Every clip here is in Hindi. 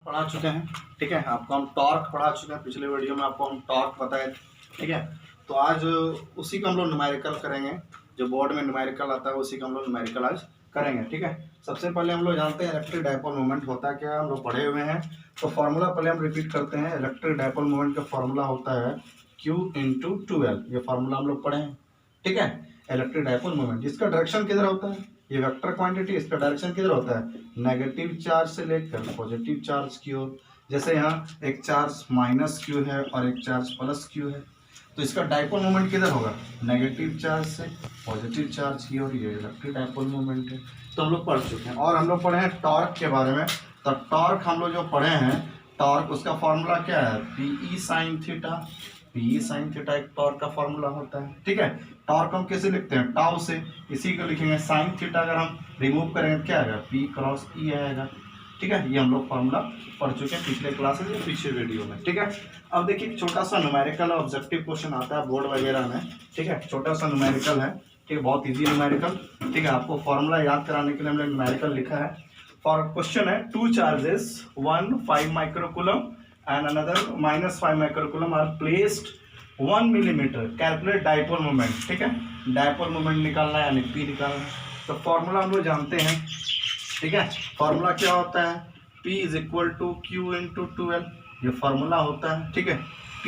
पढ़ा चुके हैं। ठीक है, आपको हम टॉर्क पढ़ा चुके हैं, पिछले वीडियो में आपको हम टॉर्क बताए थे। ठीक है, तो आज उसी का हम लोग न्यूमेरिकल करेंगे, जो बोर्ड में न्यूमेरिकल आता है उसी का हम लोग न्यूमेरिकल आज करेंगे। ठीक है, सबसे पहले हम लोग जानते हैं इलेक्ट्रिक डायपोल मोमेंट होता क्या है, हम लोग पढ़े हुए हैं। तो फॉर्मूला पहले हम रिपीट करते हैं। इलेक्ट्रिक डायपोल मोमेंट का फॉर्मूला होता है Q × 2L, ये फॉर्मूला हम लोग पढ़े हैं। ठीक है, इलेक्ट्रिक डायपोल मोमेंट, जिसका डायरेक्शन किधर होता है, ये वेक्टर क्वांटिटी, इसका डायरेक्शन किधर होता है, नेगेटिव चार्ज से लेकर पॉजिटिव चार्ज की ओर। जैसे यहाँ एक चार्ज माइनस क्यू है और एक चार्ज प्लस क्यू है, तो इसका डायपोल मोमेंट किधर होगा, नेगेटिव चार्ज से पॉजिटिव चार्ज की ओर। ये इलेक्ट्रिक डायपोल मोमेंट है। तो हम लोग पढ़ चुके हैं। और हम लोग पढ़े हैं टॉर्क के बारे में। तो टॉर्क हम लोग जो पढ़े हैं, टॉर्क उसका फॉर्मूला क्या है, PE sin theta. PE sin theta एक टॉर्क का फॉर्मूला होता है। ठीक है, टॉर्क हम कैसे लिखते हैं, टाउ से, इसी को लिखेंगे। साइन थीटा अगर हम रिमूव करेंगे क्या आएगा, P × E आएगा। ठीक है, ये हम लोग फॉर्मूला पढ़ चुके हैं पिछले क्लासेस या पिछले वीडियो में। ठीक है, अब देखिए छोटा सा न्यूमेरिकल ऑब्जेक्टिव क्वेश्चन आता है बोर्ड वगैरह में। ठीक है, छोटा सा न्यूमेरिकल है। ठीक है, बहुत इजी न्यूमेरिकल। ठीक है, आपको फॉर्मूला याद कराने के लिए हमने न्यूमेरिकल लिखा है। फॉर क्वेश्चन है, 2 charges, one 5 microcoulomb and another -5 microcoulomb are placed 1 millimetre, calculate dipole moment. ठीक है, डायपोल मोमेंट निकालना है यानी P निकालना है। तो फॉर्मूला हम लोग जानते हैं। ठीक है, फॉर्मूला क्या होता है, P = Q × 2L, ये फॉर्मूला होता है। ठीक है, P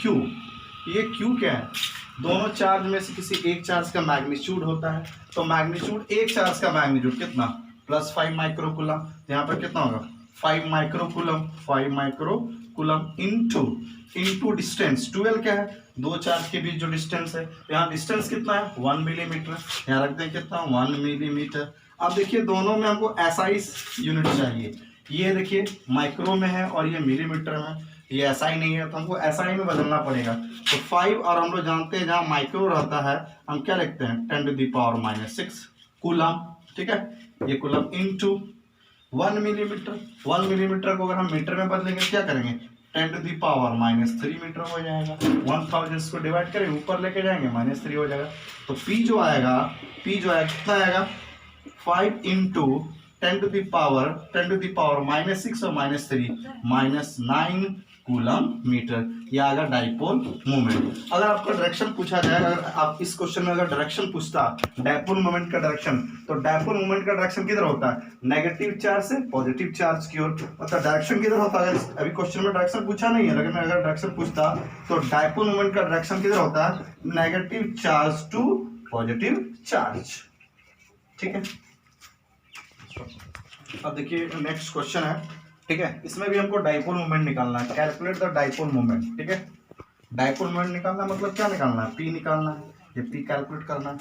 Q, ये Q क्या है, दोनों चार्ज में से किसी एक चार्ज का मैग्नीट्यूड होता है। तो मैग्नीट्यूड, एक चार्ज का मैग्नीट्यूड कितना, +5 माइक्रोकूलम। यहाँ पर कितना होगा, 5 माइक्रोकूलम इनटू डिस्टेंस। 12 क्या है, दो चार्ज के बीच जो डिस्टेंस है, यहाँ डिस्टेंस कितना है, 1 मिलीमीटर। यहाँ रखते हैं कितना, 1 मिलीमीटर। अब देखिए दोनों में हमको SI यूनिट चाहिए। ये देखिए माइक्रो में है और ये मिलीमीटर में, ये SI नहीं है तो हमको SI में बदलना पड़ेगा। तो 5, और हम लोग जानते हैं जहाँ माइक्रो रहता है हम क्या लिखते हैं, 10⁻⁻6 कूलम। ठीक है, ये कूलम इनटू 1 मिलीमीटर। 1 मिलीमीटर को अगर हम मीटर में बदलेंगे क्या करेंगे, 10⁻³ मीटर हो जाएगा। 1000 को डिवाइड करेंगे, ऊपर लेके जाएंगे -3 हो जाएगा। तो P जो आएगा कितना आएगा, 5 × 10⁻⁻6 और -3 -9 कूलम मीटर। यह आएगा डायपोल मोमेंट। अगर आपका डायरेक्शन पूछा जाए, अगर आप इस क्वेश्चन में अगर डायरेक्शन पूछता डायपोल मोमेंट का डायरेक्शन, तो डायपोल मोमेंट का डायरेक्शन किधर होता है, नेगेटिव चार्ज से पॉजिटिव चार्ज की ओर। मतलब डायरेक्शन किधर होता है, अभी क्वेश्चन में डायरेक्शन पूछा नहीं है, लेकिन अगर डायरेक्शन पूछता तो डायपोल मोमेंट का डायरेक्शन किधर होता है, negative charge to positive charge. ठीक है, अब देखिए नेक्स्ट क्वेश्चन है। ठीक है, इसमें भी हमको डायपोल मोमेंट निकालना है, कैलकुलेट द डायपोल मोमेंट। ठीक है, डायपोल मोमेंट निकालना मतलब क्या निकालना है, P निकालना है, ये P कैलकुलेट करना है।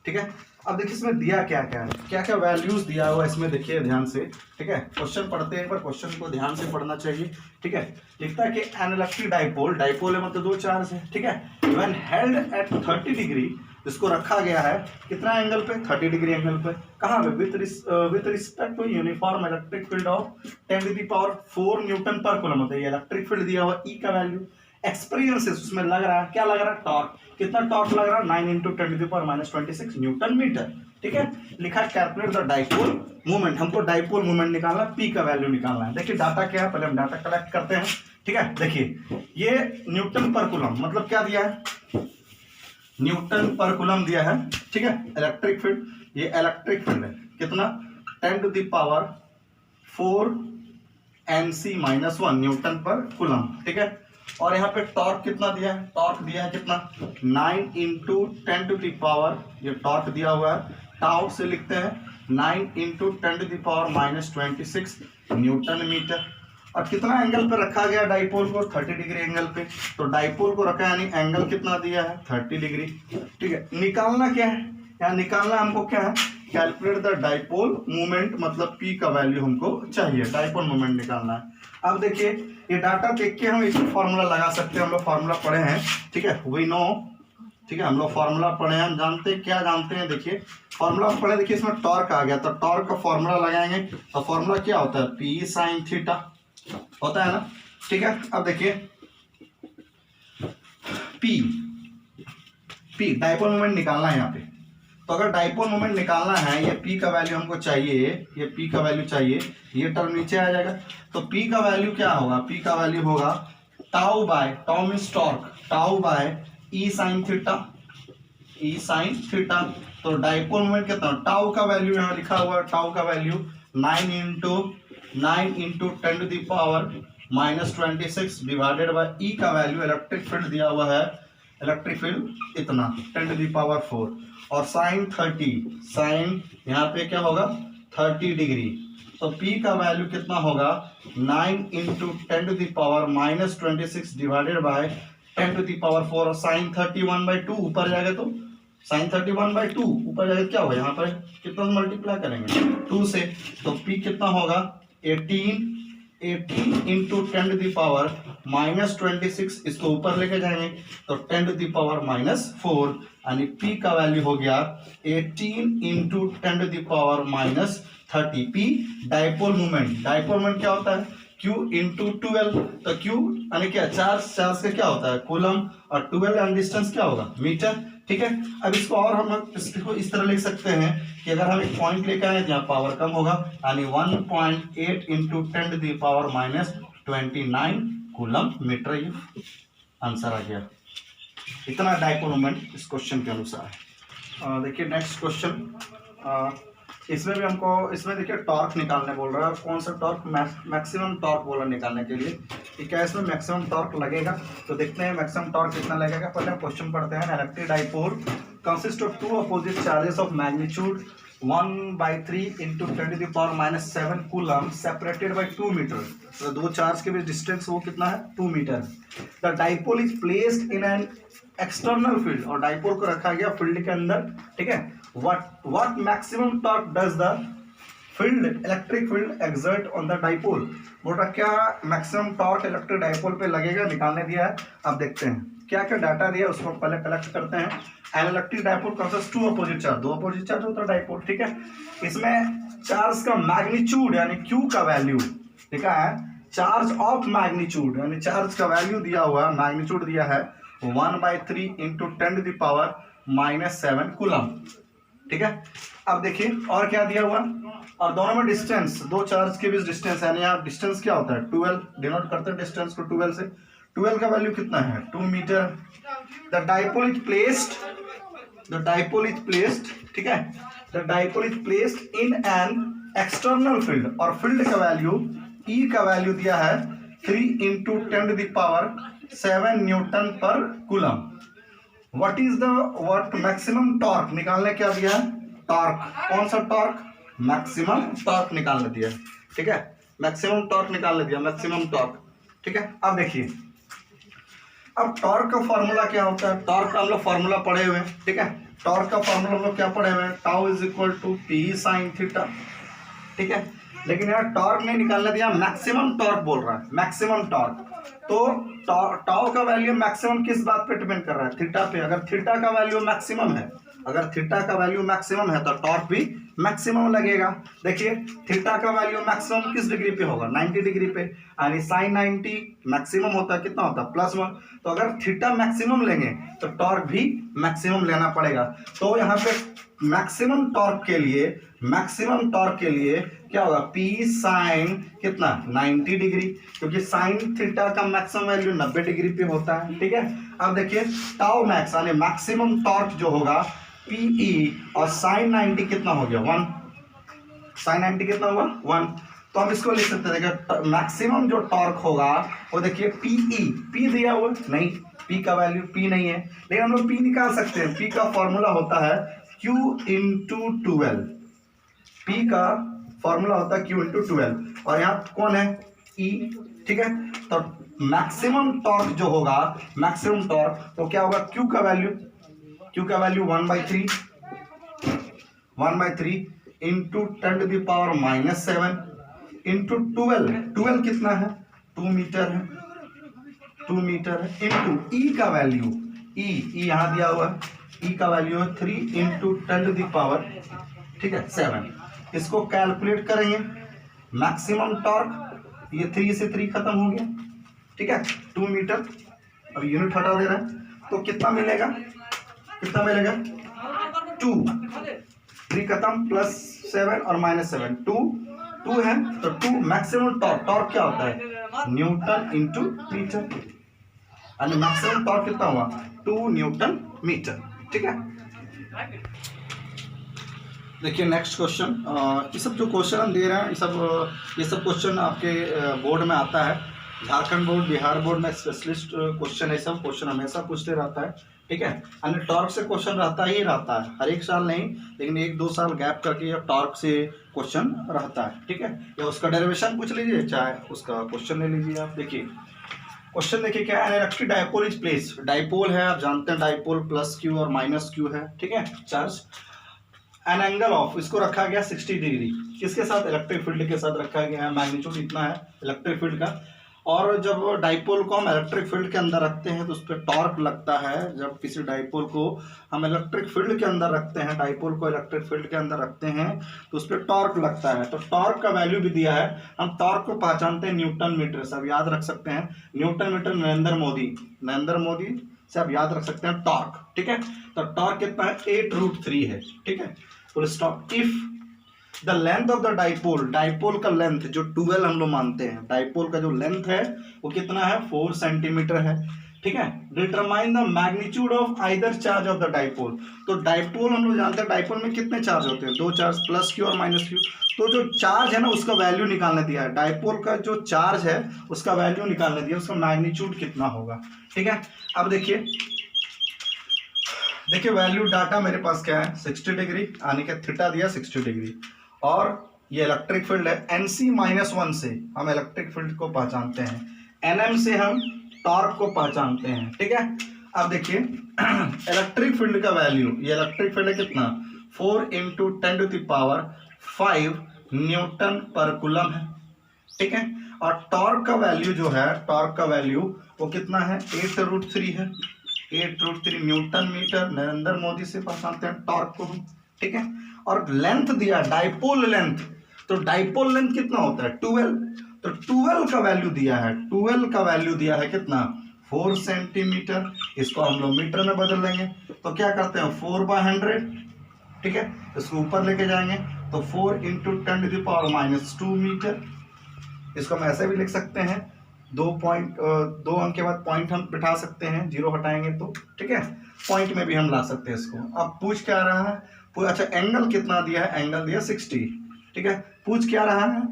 ठीक है, अब देखिए इसमें दिया क्या क्या है, क्या क्या वैल्यूज दिया हुआ है इसमें, देखिए ध्यान से। ठीक है, क्वेश्चन पढ़ते हैं एक बार, क्वेश्चन को ध्यान से पढ़ना चाहिए। ठीक है, लिखता है कि एन इलेक्ट्रिक डायपोल, डायपोल है मतलब दो चार्ज है। ठीक है, व्हेन हेल्ड एट 30 डिग्री, इसको रखा गया है कितना एंगल पे, 30 डिग्री एंगल पे। कहाँ पे, with respect to uniform electric field of 10⁴ newton per coulomb. होता है, इलेक्ट्रिक फील्ड दिया हुआ E का वैल्यू, एक्सपीरियंसेस उसमें लग रहा है, क्या लग रहा है, टॉर्क। कितना टॉर्क लग रहा है, 9 × 10⁻26 न्यूटन मीटर। ठीक है, लिखा कैलकुलेट द डायपोल मोमेंट, हमको डायपोल मोमेंट निकालना, P का वैल्यू निकालना है। देखिए डाटा क्या है, पहले हम डाटा कलेक्ट करते हैं। ठीक है, देखिए ये न्यूटन पर कूलम मतलब क्या दिया है, न्यूटन पर कूलम दिया है। ठीक है, इलेक्ट्रिक फील्ड, ये इलेक्ट्रिक फील्ड है कितना, 10⁴ Nc-1 न्यूटन पर कूलम। ठीक है, और यहाँ पे टॉर्क कितना दिया है, टॉर्क दिया है कितना, 9 × 10⁻, ये टॉर्क दिया हुआ है, टाउ से लिखते हैं 9 × 10⁻26 न्यूटन मीटर। और कितना एंगल पे रखा गया डायपोल को, 30 डिग्री एंगल पे। तो डायपोल को रखा यानी एंगल कितना दिया है, 30 डिग्री। ठीक है, निकालना क्या है, यहाँ निकालना हमको क्या है, कैलकुलेट द डायपोल मोमेंट, मतलब P का वैल्यू हमको चाहिए, डायपोल मोमेंट निकालना है। अब देखिए ये डाटा देख के हम एक फॉर्मूला लगा सकते हैं, हम लोग फॉर्मूला पढ़े हैं। ठीक है, वी नो। ठीक है, हम लोग फॉर्मूला पढ़े हैं, हम जानते हैं, क्या जानते हैं, देखिए फॉर्मूला पढ़े, देखिए इसमें टॉर्क आ गया, तो टॉर्क का फॉर्मूला लगाएंगे। तो फॉर्मूला क्या होता है, P sin थीटा होता है ना। ठीक है, अब देखिए P डायपोल मोमेंट निकालना है यहाँ पे। तो अगर डाइपोल मोमेंट निकालना है, ये P का वैल्यू हमको चाहिए, ये P का वैल्यू चाहिए, ये टर्म नीचे आ जाएगा। तो P का वैल्यू क्या होगा? P का वैल्यू होगा tau by, tau means torque, tau by E sine theta, E sine theta. तो डाइपोल मोमेंट कितना? टाउ का वैल्यू यहाँ लिखा हुआ है, टाउ का value 9 into 10⁻⁻26 divided by E का वैल्यू, इलेक्ट्रिक फील्ड दिया हुआ है, इलेक्ट्रिक फील्ड इतना 10⁴, और साइन 30, साइन यहाँ पे क्या होगा 30 डिग्री। तो P का वैल्यू कितना होगा? 9 इंटू 10⁻⁻26 डिवाइडेड बाय 10⁴, और साइन 31/2 ऊपर जाएगा तो साइन 31/2 ऊपर जाएगा, क्या होगा यहाँ पर कितना मल्टीप्लाई करेंगे 2 से, तो P कितना होगा 18 इंटू 10⁻⁻26, इसको ऊपर लेके जाएंगे तो 10⁻⁻4, यानी P का वैल्यू हो गया 18 into 10⁻⁻30। P dipole moment, dipole moment क्या होता है? Q इंटू 12, तो Q यानी क्या? चार्ज का क्या होता है? कूलम, और 12 यानी डिस्टेंस क्या होगा? मीटर। ठीक है, अब इसको और हम इसको इस तरह लिख सकते हैं कि अगर हम एक पॉइंट लेकर आए तो यहाँ पावर कम होगा, यानी 1.8 इंटू 10⁻29 कूलम मीटर। ये आंसर आ गया। इतना डाइपोल मोमेंट इस क्वेश्चन के अनुसार है। देखिए नेक्स्ट क्वेश्चन, इसमें भी हमको, इसमें देखिए टॉर्क निकालने बोल रहा है। कौन सा टॉर्क? मैक्सिमम टॉर्क बोला निकालने के लिए कि क्या इसमें मैक्सिमम टॉर्क लगेगा। तो देखते हैं मैक्सिमम टॉर्क कितना लगेगा। पहले हम क्वेश्चन पढ़ते हैं। Electric dipole consist of 2 opposite charges of magnitude 1/3 into 10⁻⁻7 coulomb separated by 2 metre. तो दो चार्ज के बीच डिस्टेंस वो कितना है? 2 metre. The dipole is placed in an external field, और डाइपोल को रखा गया फील्ड के अंदर। ठीक है, what maximum torque does the electric field exert on the dipole? बोला क्या मैक्सिमम टॉर्क इलेक्ट्रिक डाइपोल पे लगेगा, निकालने दिया है। अब देखते हैं क्या क्या डाटा दिया, उसको पहले कलेक्ट करते हैं। An electric dipole consist 2 opposite charge, 2 opposite charge होता है डाइपोल। ठीक है, इसमें चार्ज का मैग्नीट्यूड यानी Q का वैल्यू लिखा है, चार्ज ऑफ मैग्नीट्यूड यानी चार्ज का वैल्यू दिया हुआ, मैग्नीट्यूड दिया है 1/3 इंटू 10⁻⁻7 कूलम। ठीक है, अब देखिए और क्या दिया हुआ, और दोनों में डिस्टेंस, दो चार्ज के बीच डिस्टेंस, यानी यहाँ डिस्टेंस क्या होता है? 12, डिनोट करते हैं डिस्टेंस को 12 से। 12 का वैल्यू कितना है? 2 metre. The dipole is placed, ठीक है, the dipole is placed in an external field, और फील्ड का वैल्यू E का वैल्यू दिया है 3 into 10⁻7 newton per coulomb. What maximum torque निकालने क्या दिया है? टॉर्क। कौन सा टॉर्क? मैक्सिमम टॉर्क निकालने दिया। ठीक है, मैक्सिमम टॉर्क निकालने दिया, मैक्सिमम टॉर्क। ठीक है, अब देखिए, अब टॉर्क का फॉर्मूला क्या होता है? टॉर्क का हम लोग फॉर्मूला पढ़े हुए हैं। ठीक है, टॉर्क का फॉर्मूला हम लोग क्या पढ़े हुए हैं? Tau is equal to P sine theta. ठीक है, लेकिन यार टॉर्क नहीं निकालने दिया, मैक्सिमम टॉर्क बोल रहा है, मैक्सिमम टॉर्क। तो टाउ का वैल्यू मैक्सिमम किस बात पे डिपेंड कर रहा है? थीटा पे। अगर थीटा का वैल्यू मैक्सिमम है, अगर थीटा का वैल्यू मैक्सिमम है तो टॉर्क भी मैक्सिमम लगेगा। देखिए थीटा का वैल्यू मैक्सिमम किस डिग्री पे होगा? 90 डिग्री पे, यानी साइन 90 मैक्सिमम होता है, कितना होता है? +1। तो अगर थीटा मैक्सिमम लेंगे तो टॉर्क भी मैक्सिमम लेना पड़ेगा। तो यहाँ पे मैक्सिमम टॉर्क के लिए क्या होगा? P साइन कितना? 90 डिग्री, क्योंकि साइन थीटा का मैक्सिमम वैल्यू 90 डिग्री पे होता है। ठीक है, अब देखिए टाउ मैक्स यानी मैक्सिमम टॉर्क जो होगा PE, और साइन 90 कितना हो गया? 1। साइन 90 कितना हुआ? 1। तो हम इसको लिख सकते हैं, देखिए मैक्सिमम जो टॉर्क होगा वो देखिए PE, P दिया हुआ नहीं, P का वैल्यू P नहीं है, लेकिन हम लोग P निकाल सकते हैं। P का फॉर्मूला होता है Q इंटू 12। P का फॉर्मूला होता है Q इंटू 12, और यहाँ कौन है? E। ठीक है, तो मैक्सिमम टॉर्क जो होगा, मैक्सिमम टॉर्क तो क्या होगा? Q का वैल्यू 1/3 इंटू 10⁻⁻7 इंटू 12 कितना है? 2 मीटर है, 2 मीटर है, इंटू E का वैल्यू, E यहाँ दिया हुआ है, E का वैल्यू है 3 इंटू 10⁻7। इसको कैलकुलेट करेंगे, मैक्सिमम टॉर्क, ये 3 से 3 खत्म हो गया। ठीक है, 2 मीटर, अब यूनिट हटा दे रहा है, तो कितना मिलेगा? 2, 3 खत्म, +7 और -7, 2 है तो 2 मैक्सिमम टॉर्क। टॉर्क क्या होता है? न्यूटन इंटू मीटर, यानी मैक्सिमम टॉर्क कितना हुआ? 2 न्यूटन मीटर। ठीक है, देखिए नेक्स्ट क्वेश्चन। ये सब जो क्वेश्चन हम दे रहे हैं ये सब क्वेश्चन आपके बोर्ड में आता है, झारखंड बोर्ड, बिहार बोर्ड में स्पेशलिस्ट क्वेश्चन है। सब क्वेश्चन हमेशा पूछते रहता है। ठीक है, अन्य टॉर्क से क्वेश्चन रहता ही रहता है, हर एक साल नहीं, लेकिन 1-2 साल गैप करके ये टॉर्क से क्वेश्चन रहता है। ठीक है, या उसका डेरिवेशन पूछ लीजिए, चाहे उसका क्वेश्चन ले लीजिए आप। देखिए क्वेश्चन देखिए क्या है, electric dipole is place. Dipole है, आप जानते हैं डाइपोल +q और -q है। ठीक है, चार्ज एन एंगल ऑफ, इसको रखा गया 60 डिग्री, किसके साथ? इलेक्ट्रिक फील्ड के साथ रखा गया है। मैग्नीट्यूड इतना है इलेक्ट्रिक फील्ड का। और जब डाइपोल को हम इलेक्ट्रिक फील्ड के अंदर रखते हैं तो उस पर टॉर्क लगता है। जब किसी डाइपोल को हम इलेक्ट्रिक फील्ड के अंदर रखते हैं, डाइपोल को इलेक्ट्रिक फील्ड के अंदर रखते हैं तो उस पर टॉर्क लगता है। तो टॉर्क का वैल्यू भी दिया है, हम टॉर्क को पहचानते हैं न्यूटन मीटर से। आप याद रख सकते हैं न्यूटन मीटर, नरेंद्र मोदी से आप याद रख सकते हैं टॉर्क। ठीक है, तो टॉर्क कितना है? 8√3 है। ठीक है, full stop. If the length of the dipole का लेंथ जो 12 हम लोग मानते हैं, डाइपोल का जो लेंथ है वो कितना है? 4 सेंटीमीटर है। ठीक है, determine the magnitude of either charge of the dipole. तो डाइपोल हम लोग जानते हैं, डाइपोल में कितने चार्ज होते हैं? 2 चार्ज, +q और -q। तो जो चार्ज है ना उसका वैल्यू निकालने दिया है, डाइपोल का जो चार्ज है उसका वैल्यू निकालने दिया, उसका मैग्नीट्यूड कितना होगा। ठीक है, अब देखिए वैल्यू डाटा मेरे पास क्या है? 60 डिग्री, आने का थीटा दिया 60 डिग्री, और ये इलेक्ट्रिक फील्ड है। NC-1 से हम इलेक्ट्रिक फील्ड को पहचानते हैं, NM से हम टॉर्क को पहचानते हैं। ठीक है, अब देखिए इलेक्ट्रिक फील्ड का वैल्यू, ये इलेक्ट्रिक फील्ड है कितना? 4 × 10⁵ न्यूटन पर कूलम है। ठीक है, और टॉर्क का वैल्यू जो है, टॉर्क का वैल्यू वो कितना है? 8√3 है। 8√3 न्यूटन मीटर, नरेंद्र मोदी से पहचानते हैं टॉर्क को हम। ठीक है, और लेंथ दिया डाइपोल लेंथ, तो डाइपोल लेंथ कितना होता है? 12। तो 12 का वैल्यू दिया है, 12 का वैल्यू दिया है कितना? 4 सेंटीमीटर। इसको हम लोग मीटर में बदल लेंगे, तो क्या करते हैं? 4/100। ठीक है, इसको ऊपर लेके जाएंगे तो 4 × 10⁻² मीटर। इसको हम ऐसे भी लिख सकते हैं, 2 अंक के बाद पॉइंट हम बिठा सकते हैं, 0 हटाएंगे तो। ठीक है, पॉइंट में भी हम ला सकते हैं इसको। अब पूछ क्या रहा है? अच्छा, एंगल कितना दिया है? एंगल दिया 60। ठीक है, पूछ क्या रहा है?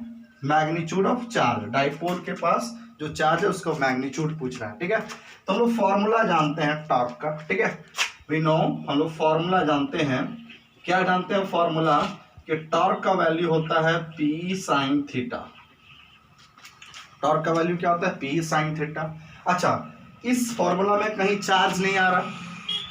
मैग्नीट्यूड ऑफ चार्ज, डाइपोल के पास जो चार्ज है उसको मैग्नीट्यूड पूछ रहा है। ठीक है, तो हम लोग फॉर्मूला जानते हैं टॉर्क का। ठीक है, वी नो, हम लोग फॉर्मूला जानते हैं। क्या जानते हैं फॉर्मूला? कि टॉर्क का वैल्यू होता है P sin थीटा। टॉर्क का वैल्यू क्या होता है? P sin theta. अच्छा, इस फॉर्मूला में कहीं चार्ज नहीं आ रहा,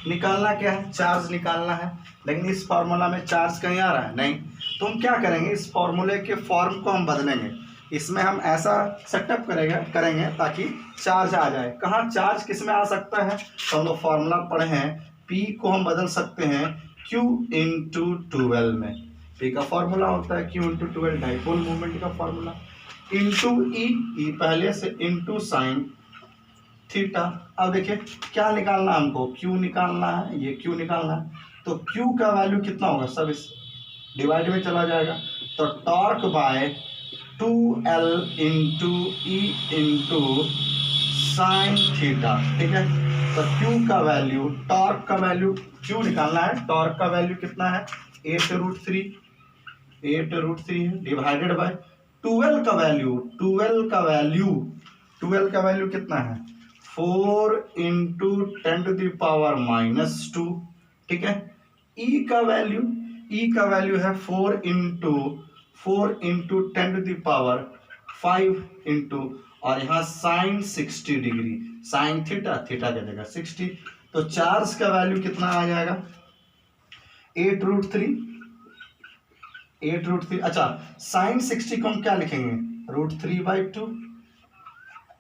निकालना क्या है? चार्ज निकालना है, लेकिन इस फॉर्मूला में चार्ज कहीं आ रहा है? नहीं। तो हम क्या करेंगे? इस फॉर्मूले के फॉर्म को हम बदलेंगे, इसमें हम ऐसा सेटअप करेंगे ताकि चार्ज आ जाए। कहाँ चार्ज किस में आ सकता है? तो हम लोग फॉर्मूला पढ़े हैं, P को हम बदल सकते हैं Q × 12 में। P का फॉर्मूला होता है Q × 12, डाइपोल मूवमेंट का फॉर्मूला, इंटू ई पहले से इंटू साइन थीटा। अब देखिए क्या निकालना है हमको? Q निकालना है, ये Q निकालना है। तो Q का वैल्यू कितना होगा? सब इस डिवाइड में चला जाएगा, तो torque bye 2L × E × sign theta. ठीक है, तो Q का वैल्यू, टॉर्क का वैल्यू Q निकालना है, टॉर्क का वैल्यू कितना है? 8√3 है, डिवाइडेड बाय 12 का वैल्यू, 12 का वैल्यू कितना है? 4 × 10⁻²। ठीक है, E का वैल्यू है 4 × 10⁵ इंटू, और यहाँ साइन 60 डिग्री, साइन थीटा की जगह 60। तो चार्ज का वैल्यू कितना आ जाएगा? 8√3। अच्छा, साइन 60 को हम क्या लिखेंगे? √3/2।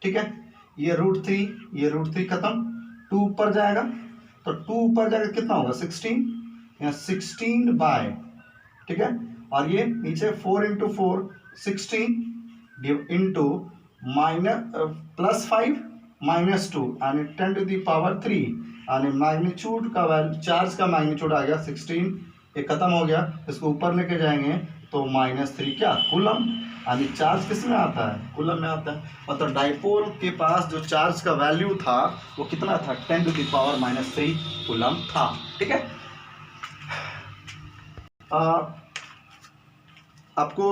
ठीक है, ये √3 खत्म, 2 ऊपर जाएगा, तो 2 ऊपर जाएगा कितना होगा? 16, या 16 ठीक है, और ये नीचे 4 × 4 16 इंटू +5 -2 यानी 10⁻³ यानी मैग्नीट्यूड का वैल्यू, चार्ज का मैग्नीट्यूड आ गया 16, ये खत्म हो गया, इसको ऊपर लेके जाएंगे तो -3 क्या कूलम, यानी चार्ज किस में आता है, कूलम में आता है। मतलब डाइपोल के पास जो चार्ज का वैल्यू था वो कितना था, 10⁻³ कूलम था। ठीक है, आपको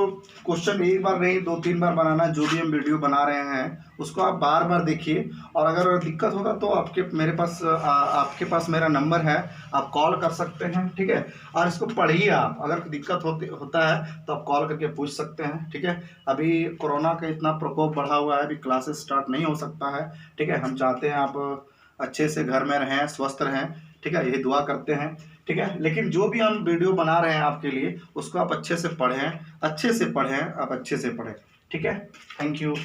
क्वेश्चन एक बार नहीं 2-3 बार बनाना, जो भी हम वीडियो बना रहे हैं उसको आप बार बार देखिए, और अगर दिक्कत होगा तो आपके पास मेरा नंबर है, आप कॉल कर सकते हैं। ठीक है, और इसको पढ़िए आप, अगर दिक्कत होता है तो आप कॉल करके पूछ सकते हैं। ठीक है, अभी कोरोना का इतना प्रकोप बढ़ा हुआ है, अभी क्लासेस स्टार्ट नहीं हो सकता है। ठीक है, हम चाहते हैं आप अच्छे से घर में रहें, स्वस्थ रहें। ठीक है, यही दुआ करते हैं। ठीक है, लेकिन जो भी हम वीडियो बना रहे हैं आपके लिए, उसको आप अच्छे से पढ़ें, अच्छे से पढ़ें, आप अच्छे से पढ़ें। ठीक है, थैंक यू।